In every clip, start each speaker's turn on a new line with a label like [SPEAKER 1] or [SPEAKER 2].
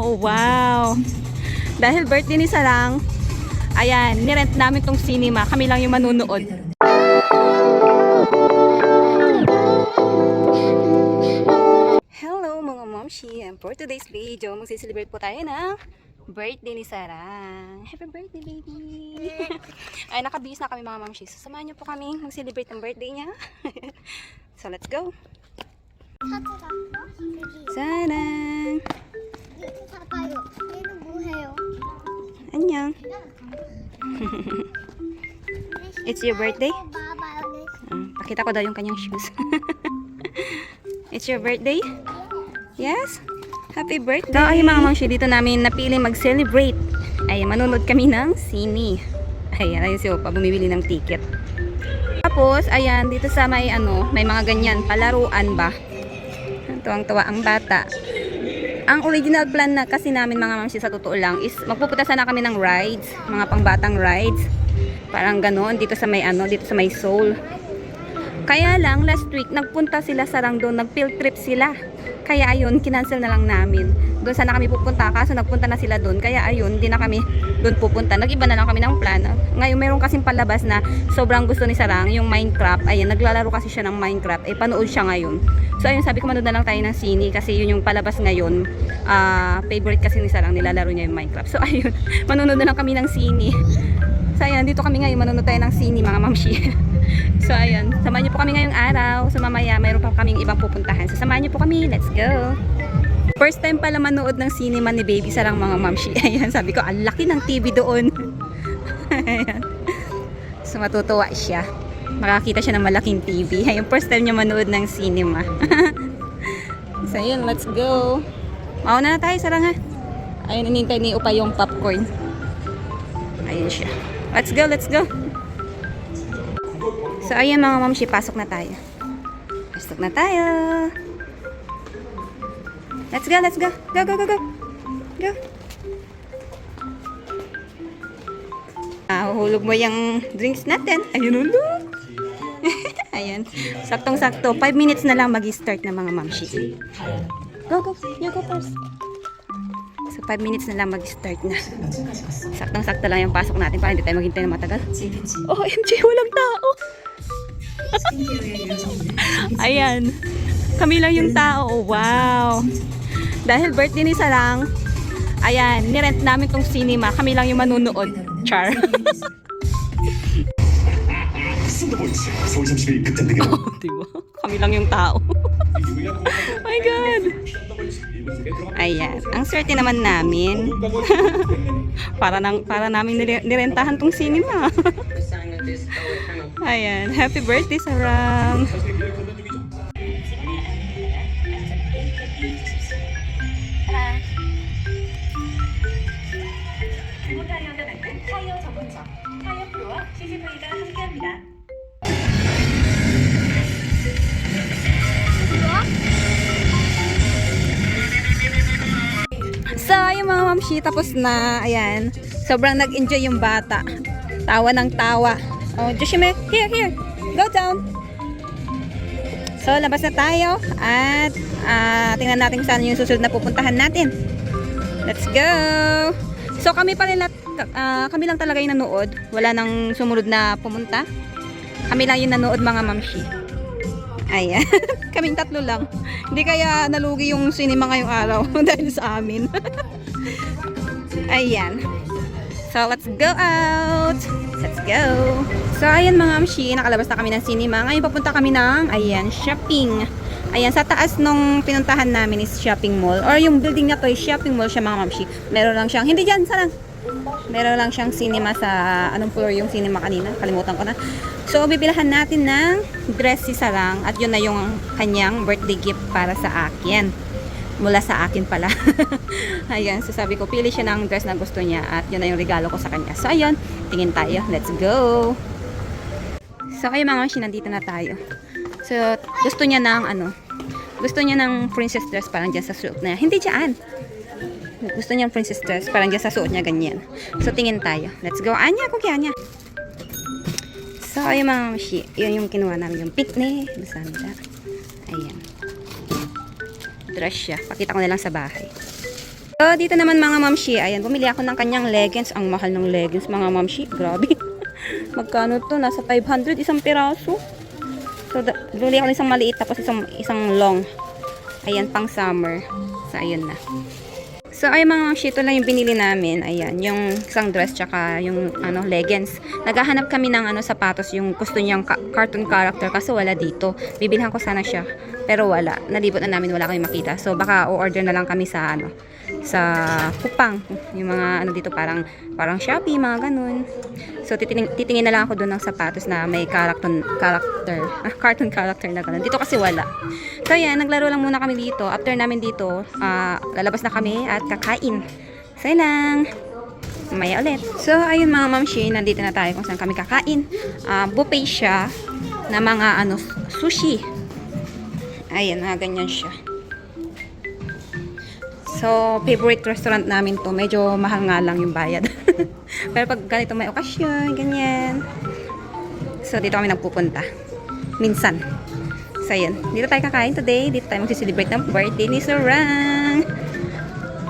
[SPEAKER 1] tao. Wow! Dahil birthday ni Sarang, ayan, nirent namin tong cinema. Kami lang yung manunood. Hello mga momshi! And for today's video, magsiselebrate po tayo ng birthday ni Sarang. Happy birthday, baby! Ay, nakabihis na kami mga momshi. Sasamahan niyo po kami mag-celebrate ng birthday niya. So, let's go! Sarang! Annyeong! It's your birthday? Pakita ko daw yung kanyang shoes. It's your birthday? Yes? Happy birthday! So, ay mga mamshi, dito namin napili mag-celebrate. Ay, manunod kami ng sine. Ayan, ayun si Opa, bumibili ng ticket. Tapos, ayan, dito sa may may mga ganyan, palaruan ba? Tuwang-tuwa ang bata. Ang original plan na kasi namin mga mamsi sa totoo lang is magpupunta sana kami ng rides, mga pangbatang rides. Parang ganoon dito sa may dito sa may Seoul. Kaya lang last week nagpunta sila Sarang doon, nag-field trip sila. Kaya ayun, kinancel na lang namin. Doon sana kami pupunta kaso nagpunta na sila doon. Kaya ayun, hindi na kami doon pupunta. Nag-iba na lang kami ng plan. Ngayon meron kasing palabas na sobrang gusto ni Sarang, yung Minecraft. Ayun, naglalaro kasi siya ng Minecraft. Eh, panood siya ngayon. So ayun, sabi ko manood na lang tayo ng sine kasi yun yung palabas ngayon. Favorite kasi ni Sarang, nilalaro niya yung Minecraft. So ayun, manonood na lang kami ng sine. So ayun, dito kami ngayon, manonood tayo ng sine mga mamshi. So ayun, samahan niyo po kami ngayong araw. So mamaya mayroon pa kaming ibang pupuntahan. So samahan niyo po kami, let's go. First time pala manood ng cinema ni Baby Sarang mga mamshi. Ayan, sabi ko, ang laki ng TV doon. Ayan. So matutuwa siya. Makakita siya ng malaking TV. Ayun, first time niya manood ng cinema. So ayun, let's go. Mauna na tayo, Sarang ha. Ayun, inintay ni Upa yung popcorn. Ayun siya. Let's go, let's go. So ayun mga mamshi, pasok na tayo. Pasok na tayo. Let's go, let's go. Go, go, go, go. Go. Hulog mo yung drinks natin. Ayun ulo. Ayan. Saktong-sakto. 5 minutes na lang mag-start na mga mamshi. Go, go. You go first. So 5 minutes na lang mag-start na. Saktong-sakto lang yung pasok natin para hindi tayo maghintay na matagal. OMG, walang tao. Ayan. Kami lang yung tao. Wow. Dahil birthday ni Sarang, ayan, nirent namin tong cinema. Kami lang yung manunood. Char. Oh, diba? Kami lang yung tao. Oh my God. Ayan. Ang swerte naman namin. para namin nirentahan tong cinema. Ayan. Happy birthday, Sarang. So, yung mga mamshi, tapos na. Ayan. Sobrang nag-enjoy yung bata. Tawa ng tawa. Oh, Joshime, here. Go down. So, labas na tayo. At, tingnan natin saan yung susunod na pupuntahan natin. Let's go! So, kami lang talaga yung nanood. Wala nang sumunod na pumunta. Kami lang yung nanood mga mamshi. Ayan. Kaming tatlo lang. Hindi kaya nalugi yung cinema ngayong araw dahil sa amin. Ayan. So, let's go out! Let's go! So, ayan mga mamshi, nakalabas na kami ng cinema. Ngayon papunta kami ng, ayan, shopping. Ayan, sa taas nung pinuntahan namin is shopping mall. Or yung building na to is shopping mall siya mga mamshi. Meron lang siyang, hindi dyan, Sarang. Meron lang siyang cinema sa, anong floor yung cinema kanina? Kalimutan ko na. So, bibilahan natin ng dress si Sarang. At yun na yung kanyang birthday gift para sa akin. Mula sa akin pala. Ayan, so sabi ko, pili siya ng dress na gusto niya. At yun na yung regalo ko sa kanya. So, ayun, tingin tayo. Let's go! So, kayo mga mamshi, nandito na tayo. So, gusto niya ng, gusto niya ng princess dress parang dyan sa suot niya. Hindi dyan. Gusto niya ng princess dress parang dyan sa suot niya, ganyan. So, tingin tayo. Let's go. Anya, kuki Anya. So, ayun mga mamshi, yun yung kinuha namin. Yung picnic. Masanda. Ayan. Dress siya. Pakita ko na lang sa bahay. So, dito naman mga mamshi, ayan, bumili ako ng kanyang leggings. Ang mahal ng leggings mga mamshi, grabe. Magkano to? Nasa 500 isang piraso. So, bumili ako ng isang maliit tapos isang long. Ayan, pang summer. So, ayun na. So, ay mga mamshi, ito lang yung binili namin. Ayan, yung isang dress tsaka yung leggings. Naghahanap kami ng sapatos, yung gusto niyang cartoon character kasi wala dito. Bibilhan ko sana siya, pero wala. Nalibot na namin, wala kami makita. So, baka o-order na lang kami sa sa Kupang. Yung mga dito parang Shopee, mga ganun. So, titingin na lang ako doon ng sapatos na may cartoon character na ganun. Dito kasi wala. So, yan, naglaro lang muna kami dito. After namin dito, lalabas na kami at kakain. So, yun lang. Maya ulit. So, ayun mga mamshi, nandito na tayo kung saan kami kakain. Buffet siya na mga sushi. Ayan, ganyan siya. So, favorite restaurant namin to. Medyo mahal nga lang yung bayad. Pero pag ganito may okasyon, ganyan. So, dito kami nagpupunta. Minsan. So, yun. Dito tayo kakain today. Dito tayo mag-celebrate ng birthday ni Sarang.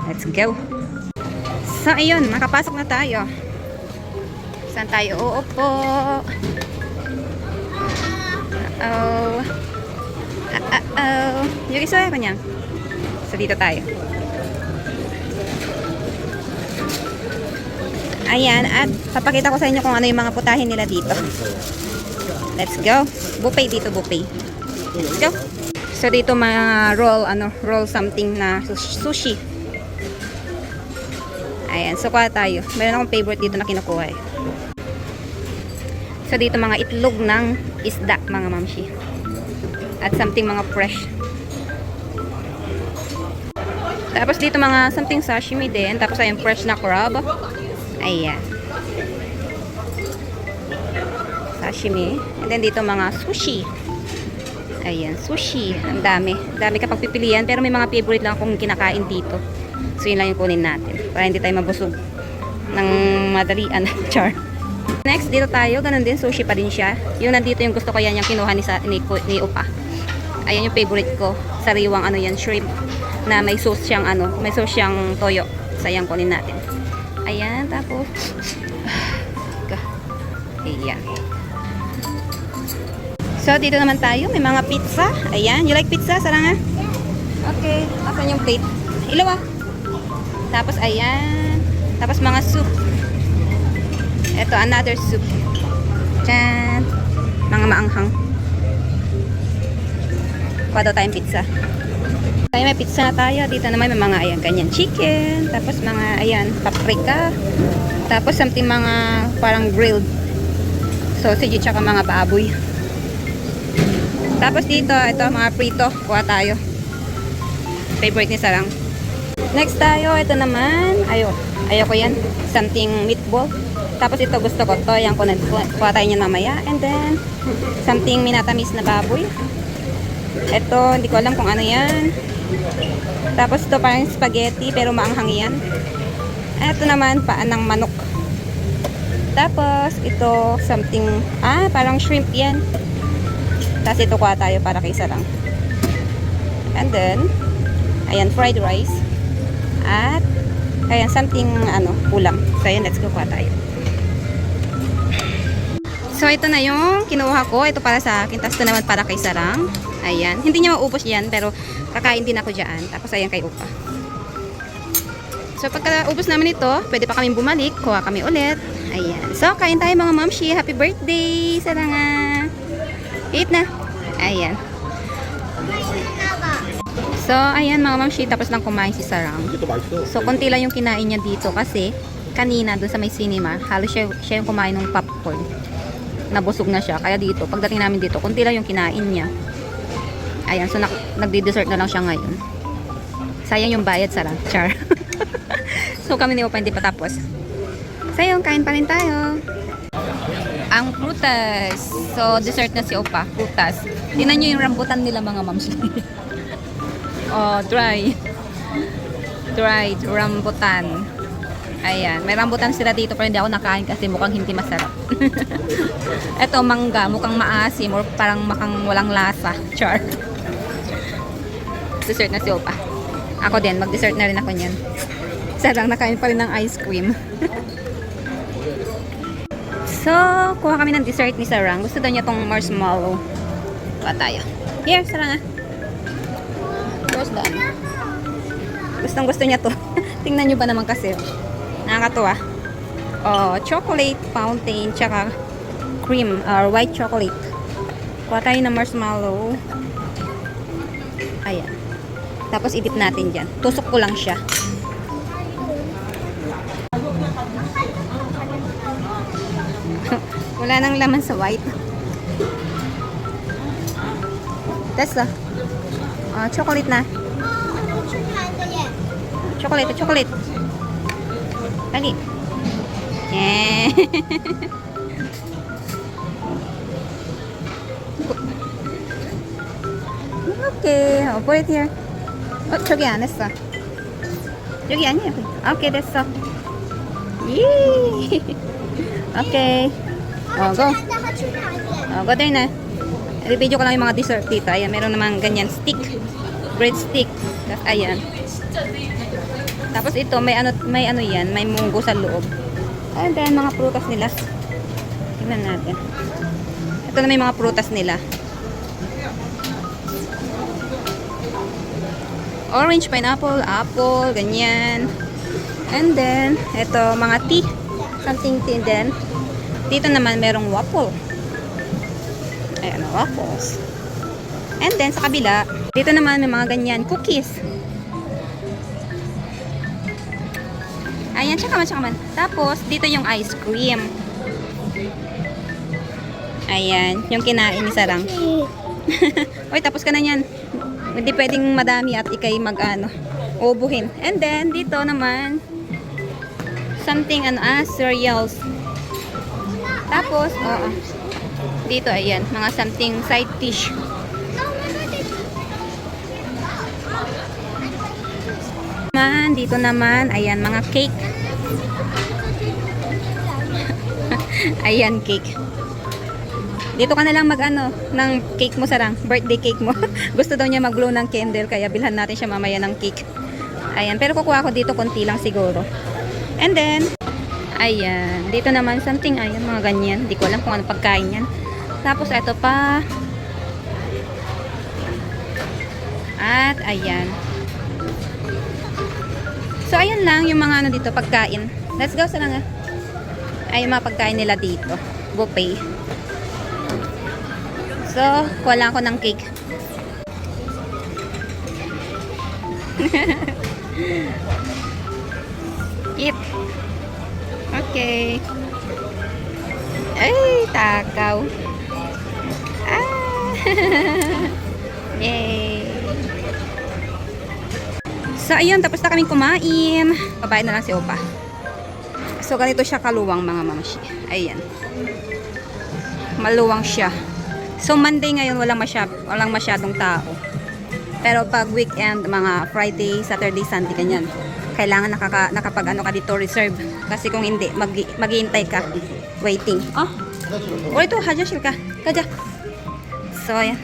[SPEAKER 1] Let's go. So, ayun. Makapasok na tayo. Saan tayo uupo? Uh-oh. Uh-oh. Yung isa ko niya. So, dito tayo. Ayan, at papakita ko sa inyo kung ano yung mga putahin nila dito. Let's go. Buffet dito, buffet. Let's go. So dito mga roll something na sushi. Ayan, so kuha tayo. Meron akong favorite dito na kinukuha eh. So dito mga itlog ng isda, mga mamshi. At something mga fresh. Tapos dito mga something sashimi din. Tapos ayun fresh na crab. Ayan. Sashimi. And then dito mga sushi. Ayan, sushi. Ang dami. Dami kapag pipilian. Pero may mga favorite lang akong kinakain dito. So yun lang yung kunin natin. Para hindi tayo mabusog ng madalian. Char. Next, dito tayo. Ganun din. Sushi pa din siya. Yung nandito yung gusto ko yan. Yung kinuha ni Opa. Ayan yung favorite ko. Sariwang yan, shrimp. Na may sauce siyang may sauce siyang toyo. Sayang kunin natin. Ayan, tapos ayan. So, dito naman tayo. May mga pizza. Ayan. You like pizza, Saranga? Okay. Asan yung plate? Ilaw. Tapos, ayan. Tapos, mga soup. Ito, another soup. Diyan. Mga maanghang. Kuha daw tayong pizza. Tayo may pizza na tayo. Dito naman may mga ayan, ganyan chicken. Tapos mga ayan, paprika. Tapos something mga parang grilled sausage tsaka mga baboy. Tapos dito, ito mga prito. Kuha tayo. Favorite ni Sarang. Next tayo, ito naman. Ayoko yan. Something meatball. Tapos ito gusto ko to. Yan kuha tayo niyan mamaya. And then, something minatamis na baboy. Ito, hindi ko alam kung ano yan. Tapos ito parang spaghetti pero maanghang yan. Ito naman paan ng manok. Tapos ito something parang shrimp yan. Tapos ito kuha tayo para kay Sarang. And then ayan, fried rice. At ayan, something ulam. So ayan, let's go, kuha tayo. So ito na yung kinuha ko. Ito para sa akin. Tapos ito naman para kay Sarang. Ayan. Hindi niya maubos yan, pero kakain din ako dyan. Tapos ayan kay Upa. So pagka ubos namin ito, pwede pa kaming bumalik. Kuha kami ulit. Ayan. So kain tayo mga mamshi. Happy birthday! Saranga! Eat na! Ayan. So ayan mga mamshi. Tapos lang kumain si Sarang. So konti lang yung kinain niya dito kasi kanina dun sa may cinema, halos siya yung kumain ng popcorn. Nabusog na siya. Kaya dito, pagdating namin dito, konti lang yung kinain niya. Ayan, so nagdi-dessert na lang siya ngayon. Sayang yung bayad, Sarang. Char. So kami ni Opa hindi pa tapos. Sayang, kain pa rin tayo. Ang prutas. So dessert na si Opa, prutas. Tingnan nyo yung rambutan nila mga mams. Oh, dried rambutan. Ayan, may rambutan sila dito pero hindi ako nakain kasi mukhang hindi masarap. Ito mangga, mukhang maasim or parang mukhang walang lasa. Char. Dessert na si Opa. Ako din, mag-dessert na rin ako niyan. Sarang nakain pa rin ng ice cream. So, kuha kami ng dessert ni Sarang. Gusto daw niya tong marshmallow. Kuha tayo. Here, Sarang ah. Where's the ano? Gustong gusto niya to. Tingnan nyo ba naman kasi. Nakakatuwa. Oh, chocolate fountain tsaka cream or white chocolate. Kuha tayo ng marshmallow. Ayan. Tapos idip natin dyan. Tusok ko lang siya. Wala nang laman sa white. That's the chocolate na. Chocolate. Dali. Yeah. Okay, I'll put it here. 저기 안 했어. 여기 아니야. Okay, 됐어. Yee. Okay. Go. Go there na. I-video ko lang yung mga dessert dito. Ayan, meron naman ganyan stick. Bread stick. Tapos, ayan. Tapos ito, may ano yan. May munggo sa loob. And then, mga prutas nila. Tingnan natin. Ito na may mga prutas nila. Orange, pineapple, apple, ganyan. And then, ito, mga tea. Something tea din. Dito naman, merong waffle. Ayan, waffles. And then, sa kabila, dito naman may mga ganyan, cookies. Ayan, tsaka man. Tapos, dito yung ice cream. Ayan, yung kinain ni Sarang. Uy, tapos ka na yan. Hindi pwedeng madami at ikay ubuhin. And then, dito naman, something, cereals. Tapos, dito, ayan, mga something side dish. Dito naman, ayan, mga cake. Ayan, cake. Dito ka na lang ng cake mo, Sarang. Birthday cake mo. Gusto daw niya mag-blow ng candle, kaya bilhan natin siya mamaya ng cake. Ayan, pero kukuha ko dito, konti lang siguro. And then, ayan, dito naman something, ayan, mga ganyan. Hindi ko alam kung ano pagkain yan. Tapos, ito pa. At, ayan. So, ayan lang yung mga dito, pagkain. Let's go, Sarang ah. Ay, yung mga pagkain nila dito. Buffet. So, kuha ko ng cake. Eat. Okay. Ay, takaw. Yay. So, ayun, tapos na kaming kumain. Babae na lang si Opa. So, ganito siya kaluwang, mga mamshi. Ayan. Maluwang siya. So, Monday ngayon, walang masyadong tao. Pero pag weekend, mga Friday, Saturday, Sunday, ganyan. Kailangan nakapag ka dito, reserve. Kasi kung hindi, maghihintay ka. Waiting. Oh, ito, hajashil ka. Kaja. So, ayan.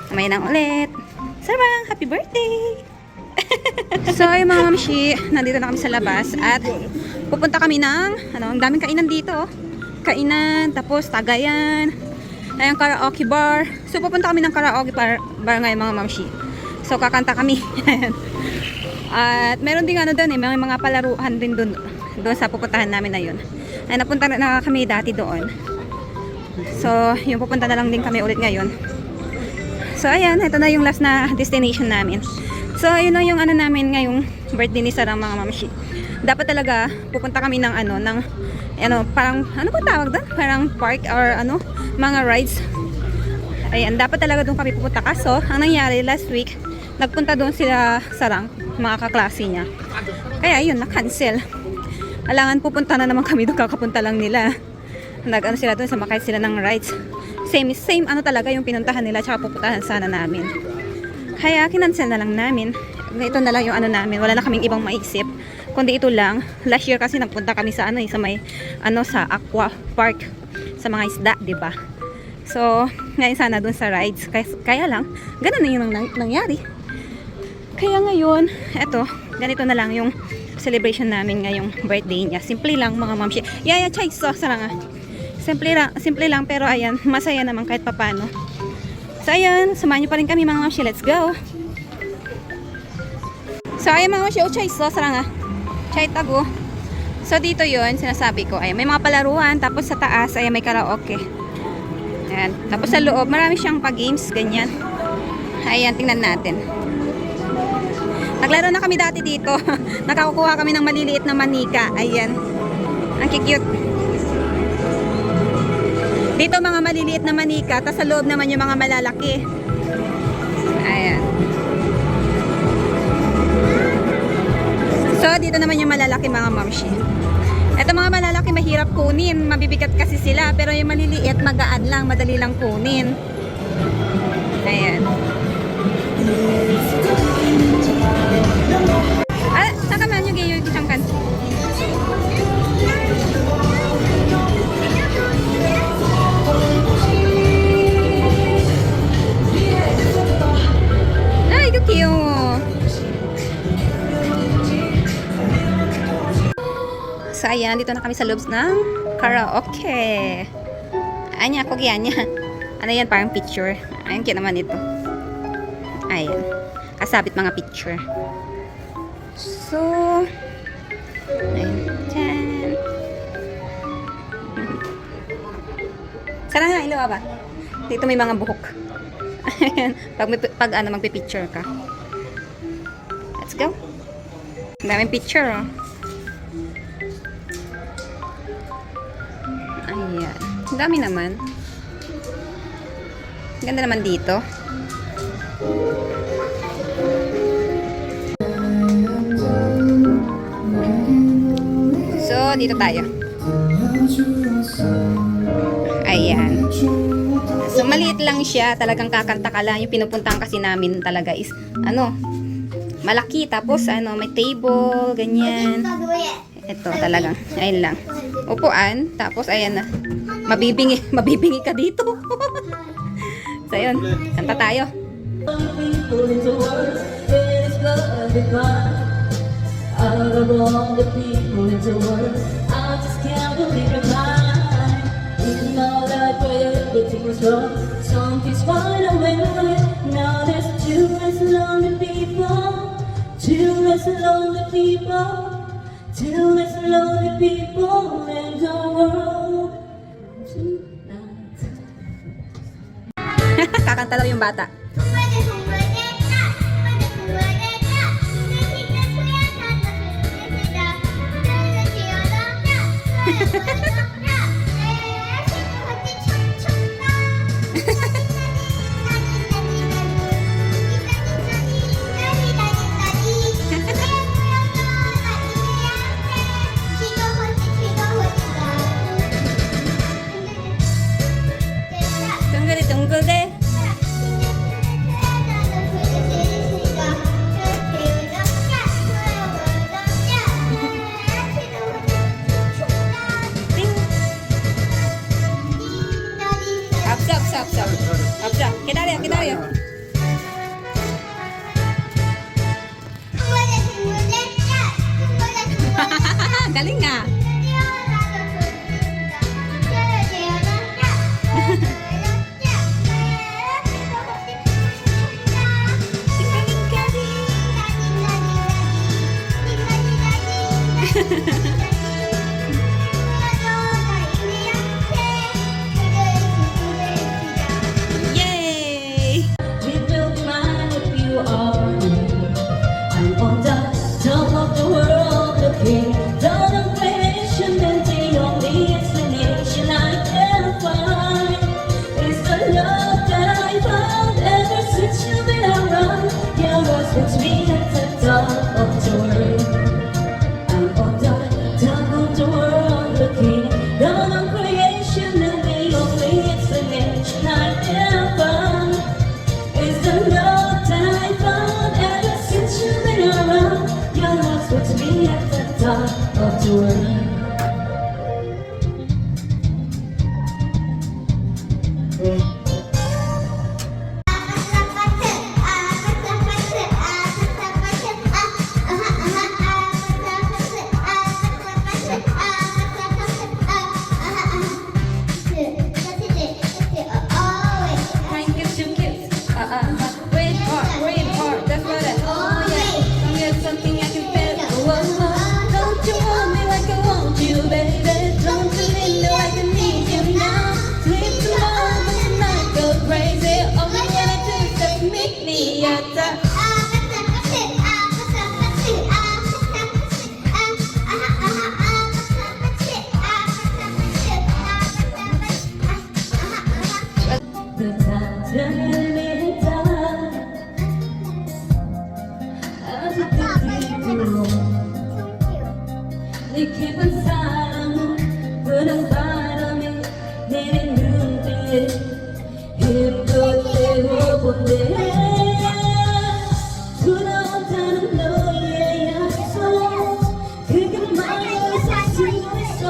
[SPEAKER 1] Kamay nang ulit. Sarang, happy birthday! So, yung mga mamshi, nandito na kami sa labas. At pupunta kami ng, ang daming kainan dito. Kainan, tapos tagayan. Ayan, karaoke bar. So, pupunta kami ng karaoke bar ngayon, mga mamshi. So, kakanta kami. At meron din doon may mga palaruhan din doon sa pupuntahan namin na yun. Ay, napunta na kami dati doon. So, yung pupunta na lang din kami ulit ngayon. So, ayan, ito na yung last na destination namin. So, yun na yung namin ngayong birthday ni Sarang, mga mamshi. Dapat talaga pupunta kami ng parang ba tawag doon? Parang park or mga rides. Ayan, dapat talaga doon kami pupunta. Kaso, ang nangyari last week, nagpunta doon sila Sarang, mga kaklase niya. Kaya yun, na-cancel. Alangan pupunta na naman kami doon, kakapunta lang nila. Sila doon, sumakay sila ng rides. Same talaga yung pinuntahan nila, tsaka pupuntahan sana namin. Kaya kinancel na lang namin. Ito na lang yung namin. Wala na kaming ibang maisip. Kundi ito lang. Last year kasi nagpunta kami sa sa may sa aqua park sa mga isda, 'di ba? So, ngayon sana dun sa rides. Kaya lang, ganun na yung nangyari. Kaya ngayon, eto, ganito na lang yung celebration namin ngayong birthday niya. Simple lang mga mamshi. Yaya, chay, so, sarang nga. Simple lang, pero ayan, masaya naman kahit papano. So, ayan, samahan niyo pa rin kami mga mamshi. Let's go! So, ayan mga mamshi, chay, so, sarang nga. Chay, tago. So, dito yon sinasabi ko. Ayan, may mga palaruan, tapos sa taas, ayan, may karaoke. Ayan. Tapos sa loob, marami siyang pag-games, ganyan. Ayan, tingnan natin. Naglaro na kami dati dito. Nakakukuha kami ng maliliit na manika. Ayan. Ang cute. Dito mga maliliit na manika, tapos sa loob naman yung mga malalaki. Ayan. So, dito naman yung malalaki mga mamshi. Ito mga malalaki mahirap kunin. Mabibigat kasi sila. Pero yung maliliit, magaan lang. Madali lang kunin. Ayan. Ah, saan ka man yung gayo isang kan? Ay, cute. So, ayan, dito na kami sa loob ng karaoke. Anya, kogi, anya. Ano yan, parang picture. Ayan, cute naman ito. Ayan. Kasabit mga picture. So, ayan. Diyan. Sana nga, ilaw ba? Dito may mga buhok. Ayan. Pag ano, magpipicture ka. Let's go. Ang daming picture, oh. Ayan. Ang dami naman. Ganda naman dito. So, dito tayo. Ayan. So, maliit lang siya. Talagang kakanta ka lang. Yung pinupuntahan kasi namin talaga is, ano, malaki. Tapos, ano, may table, ganyan. Ito, talagang. Ayun lang. Upuan. Tapos, ayan na. Mabibingi ka dito. So, ayun. Kanta tayo. Out of all the people in the world, I just can't believe you're mine. In all that way, everything was wrong. Something's fine away. Now there's two less lonely people. Two less lonely people. Two less lonely people in the world tonight. Kakanta lang yung bata. Tunggu deh. Absa. Kita dia. Galing nga. Yay! We will be mine if you are me. I'm on the top of the world, looking down on creation, and the only explanation I can find is the love that I found ever since you've been around. You're what's with me at the top of the world. I'm on the top 네 깊은 사랑은 푸른 바람에 내리는데 힘도 태워본대 돌아온다는 너의 약속 그게 마음을 사수고 있어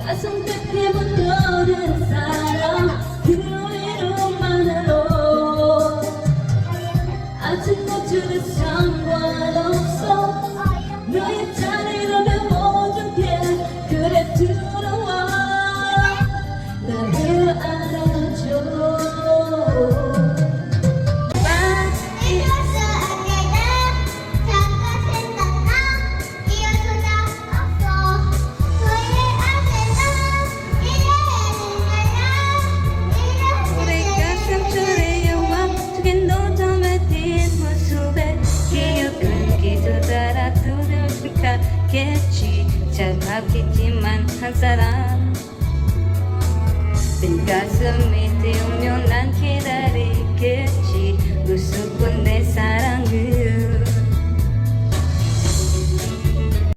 [SPEAKER 1] 가슴 끝에 묻어든 사랑 그 위로만으로 아직 고쳐도 상관없어 너의 자리라면 모든게 그래 들어와 나를 안아줘
[SPEAKER 2] 이어서 안 되나 잠깐 생각나 이어서다 없어 너의 안 되나 이래는
[SPEAKER 1] 우리 가슴 초래여와 두개도 담아진 모습에 기억은 기도다라 두들기겠지 차갑겠지만 한 사람 빈 가슴이 띄우면 난 기다리겠지 우습고 내 사랑을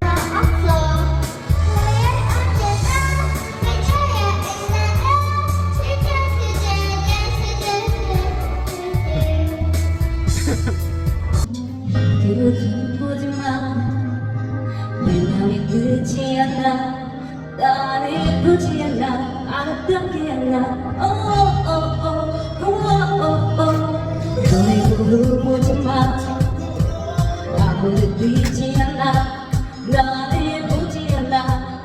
[SPEAKER 2] 없어 너의 안 되나 미쳐야 있나는
[SPEAKER 1] 뒤로 보지마 내 맘이 끝이 않나 나를 보지 않나 아름답게 않나 너의 구를 보지마 아무도 뛰지 않나 나를 보지 않나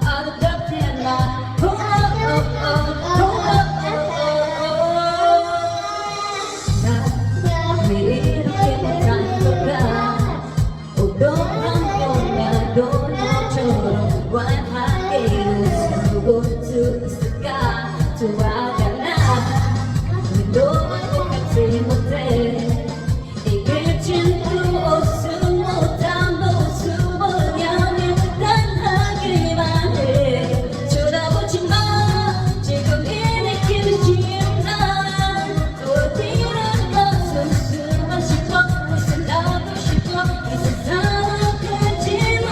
[SPEAKER 1] 아름답게 않나 왜 이렇게 못한 걸까 오동한 봄나도 너처럼 완하게 웃고 수 있을까 좋아하잖아 너만 똑같지 못해 이 끝은 그 옷을 못한 모습을 향해 단하기만 해 쳐다보지 마 지금 이 느낌이 지나 또 뛰는 가슴 숨만 쉬고 이제 나도 싶어 이 세상은 크지 마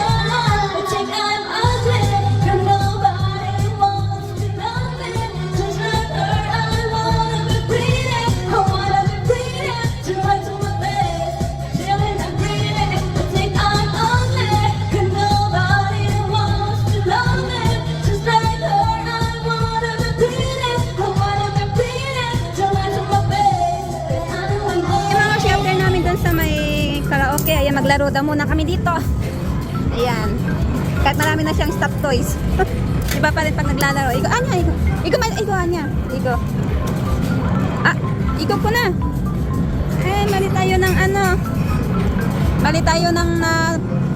[SPEAKER 1] 오직 I'm ugly but nobody wants to know me just like her I wanna be pretty I wanna be pretty till I do my best feeling I'm pretty o직 I'm ugly but nobody wants to know me just like her I wanna be pretty I wanna be pretty till I do my best yung mga shelter namin dun sa may karaoke, ayan, maglaro daw muna kami dito. Ayan. Kahit marami na siyang stop toys. Iba pa rin pag naglalaro. Igo, Anya, Igo. Igo, Anya. Igo. Ah, Igo ko na. Eh, mali tayo ng ano. Mali tayo ng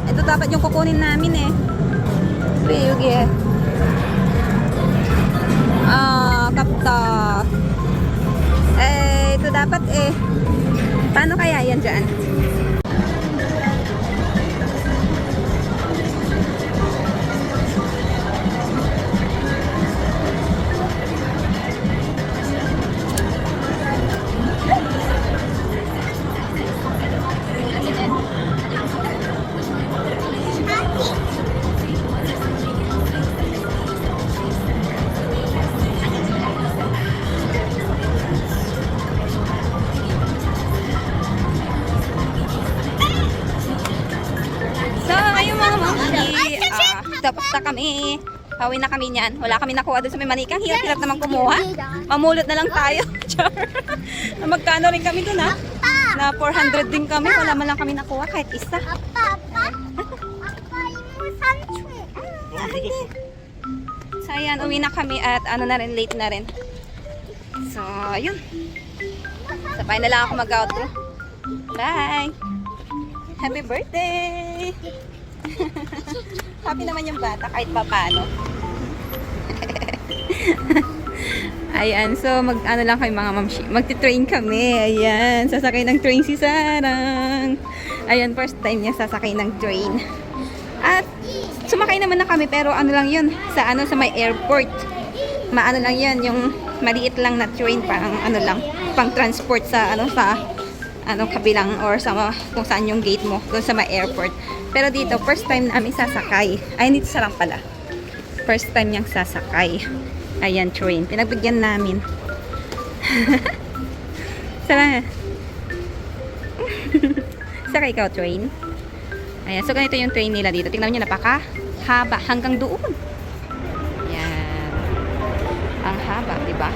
[SPEAKER 1] ito dapat yung kukunin namin eh. Yugi eh. Kapta. Eh, ito dapat eh. Paano kaya yan dyan? So, ayun mga mamsi, tapos na kami. Pauwi na kami niyan. Wala kami nakuha doon sa may manikang. Hirap-hirap naman kumuha. Mamulot na lang tayo. Magkano rin kami doon ha? Na 400 din kami. Wala man lang kami nakuha kahit isa.
[SPEAKER 2] 아빠 이모 삼촌
[SPEAKER 1] So, ayan. Uwi na kami at ano na rin, late na rin. So, ayun. Sabay na lang ako mag-outro. Bye! Happy birthday! Happy naman yung bata kahit pa paano. Ayan, so ano lang kami mga mamshi. Magti-train kami. Ayan, sasakay ng train si Sarang. Ayan, first time niya sasakay ng train. At sumakay naman na kami pero ano lang yun, sa may airport. Maano lang yun, yung maliit lang na train, parang ano lang, pang transport sa kabilang or sa kung saan yung gate mo doon sa may airport. Pero dito, first time namin sasakay. Ay, dito sa lang pala. First time niyang sasakay. Ayan, train. Pinagbigyan namin. Sarang. Sakay ka, train. Ayan, so ganito yung train nila dito. Tingnan niyo, napaka-haba hanggang doon. Ayan. Ang haba, di ba?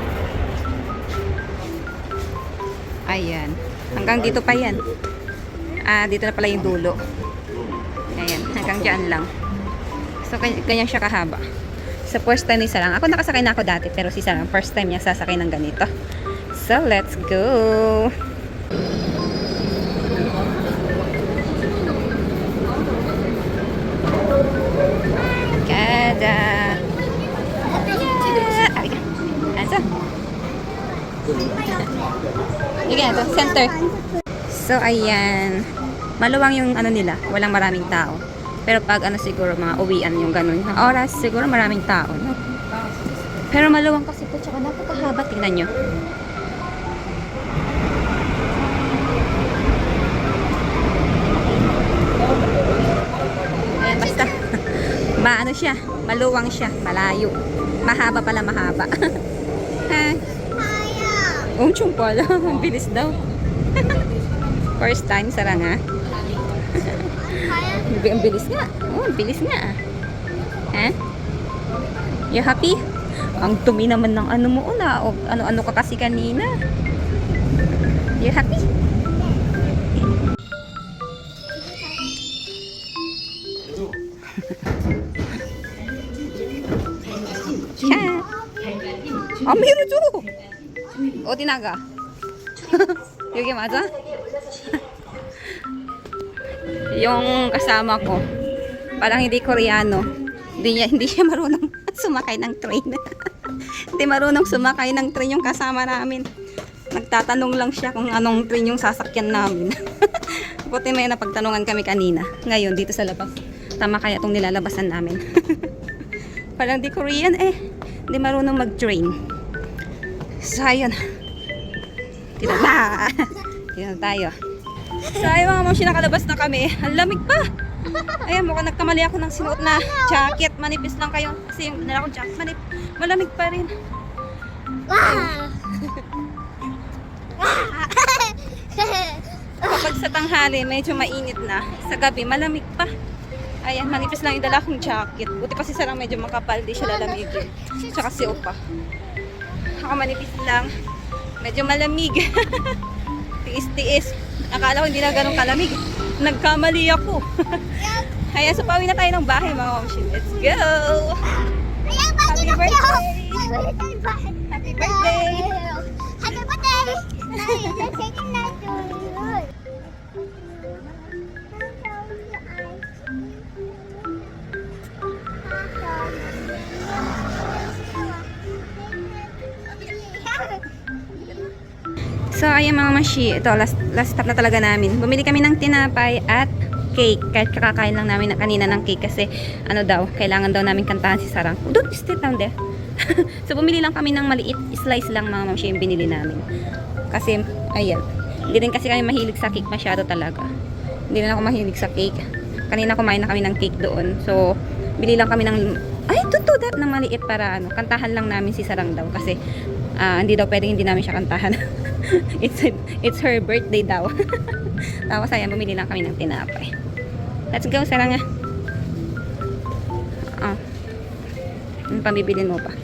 [SPEAKER 1] Ayan. Hanggang dito pa yan. Dito na pala yung dulo. Ayan, hanggang dyan lang. So, ganyan siya kahaba. Sa first time ni Sarang. Ako nakasakay na ako dati, pero si Sarang, first time niya sasakay ng ganito. So, let's go! Kada! Yeah! Ay, asa? Sige, ito, center. So, ayan. Maluwang yung ano nila. Walang maraming tao. Pero pag ano siguro, mga uwian yung ganun. Ng oras, siguro maraming tao. No? Pero maluwang kasi po. Tsaka napakahaba. Tingnan nyo. Ayan, basta. Maano siya. Maluwang siya. Malayo. Mahaba pala, mahaba. Chong pala. Ang bilis daw. First time, Sarang ha? Ang bilis nga. Oh, ang bilis nga. Ha? You happy? Ang dumi naman ng ano mo una. O ano-ano ka kasi kanina. You happy? meron 줘. 어디 나가? 여기 맞아? Yung kasama ko, parang hindi Koreano. Hindi siya marunong sumakay ng train. Hindi marunong sumakay ng train yung kasama namin. Nagtatanong lang siya kung anong train yung sasakyan namin. Buti may napagtanungan kami kanina. Ngayon, dito sa labas. Tama kaya itong nilalabasan namin. Parang di Korean Hindi marunong mag-train. So, ayun. Dito tayo. So, ayun mga mamsi, nakalabas na kami. Ang lamig pa. Ayan, mukhang nagkamali ako ng sinuot na jacket. Manipis lang kayo. Kasi yung nila akong jacket, malamig pa rin. Kapag sa tanghali, medyo mainit na. Sa gabi, malamig pa. Ayan, manipis lang yung dala kong jacket. Buti pa si Sarang medyo makapal, di siya lalamigin. Tsaka si Opa. Ako manipis lang. Medyo malamig. Tiis-tiis. Akala ko hindi na ganun kalamig. Nagkamali ako. Ayan, so pauwi na tayo ng bahay mga mamsi. Let's go! Happy birthday! Happy birthday!
[SPEAKER 2] Happy birthday!
[SPEAKER 1] So, ayan mga mashi, ito, last stop na talaga namin. Bumili kami ng tinapay at cake. Kahit kakakain lang namin kanina ng cake kasi, kailangan daw namin kantahan si Sarang. Don't stay down there. So, bumili lang kami ng maliit slice lang mga mashi yung binili namin. Kasi, ayan, hindi rin kasi kami mahilig sa cake masyado talaga. Hindi rin ako mahilig sa cake. Kanina kumain na kami ng cake doon. So, bili lang kami ng, ng maliit para kantahan lang namin si Sarang daw. Kasi, hindi daw pwedeng hindi namin siya kantahan. It's her birthday daw. Tapos ayan, bumili lang kami ng tinapay. Let's go, Sarang. Ano pambibilin mo pa?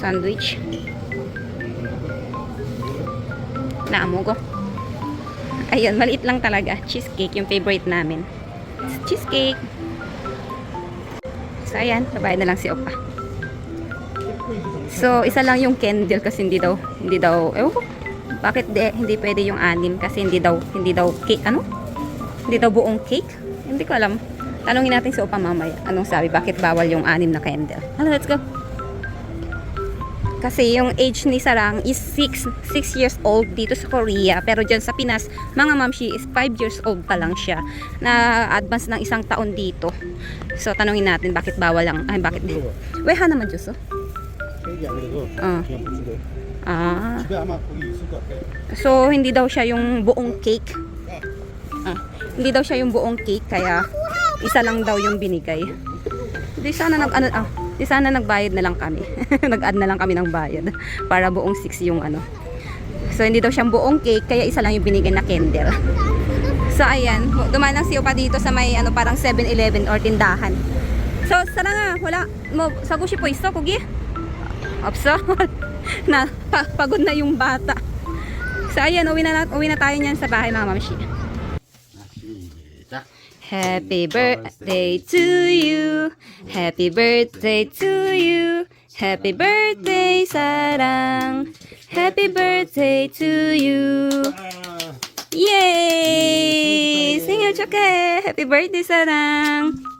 [SPEAKER 1] Sandwich. Naamugo. Ayun, maliit lang talaga. Cheesecake, yung favorite namin. Cheesecake. So ayan, babayad na lang si Opa. So, isa lang yung candle kasi hindi daw, ewan ko, bakit hindi pwede yung 6 kasi hindi daw cake, hindi daw buong cake, hindi ko alam. Tanungin natin si Opa mamaya, anong sabi, bakit bawal yung 6 na candle. Let's go. Kasi yung age ni Sarang is 6 years old dito sa Korea, pero dyan sa Pinas, mga mamshi, is 5 years old pa lang siya, na advance ng 1 taon dito. So, tanungin natin, bakit bawal lang, bakit di? Weha naman, Diyos,
[SPEAKER 3] 케이크 아니고
[SPEAKER 1] 어.
[SPEAKER 3] 그냥 무슨
[SPEAKER 1] 아,
[SPEAKER 3] 집에 아마 거기 있을
[SPEAKER 1] So, hindi daw siya yung buong cake. Hindi daw siya yung buong cake, kaya isa lang daw yung binigay. Di sana di sana nagbayad na lang kami. Nag-add na lang kami ng bayad para buong 6 yung ano. So, hindi daw siyang buong cake, kaya isa lang yung binigay na candle. So, ayan. Dumaan lang si Opa dito sa may parang 7-Eleven or tindahan. So, sana nga. Wala. Sagushi po isto, kugi. Opso. Pagod na yung bata. So, ayan. Uwi na tayo niyan sa bahay, mga mamshi. Happy birthday to you. Happy birthday to you. Happy birthday, Sarang. Happy birthday to you. Yay! Sing your choke. Happy birthday, Sarang.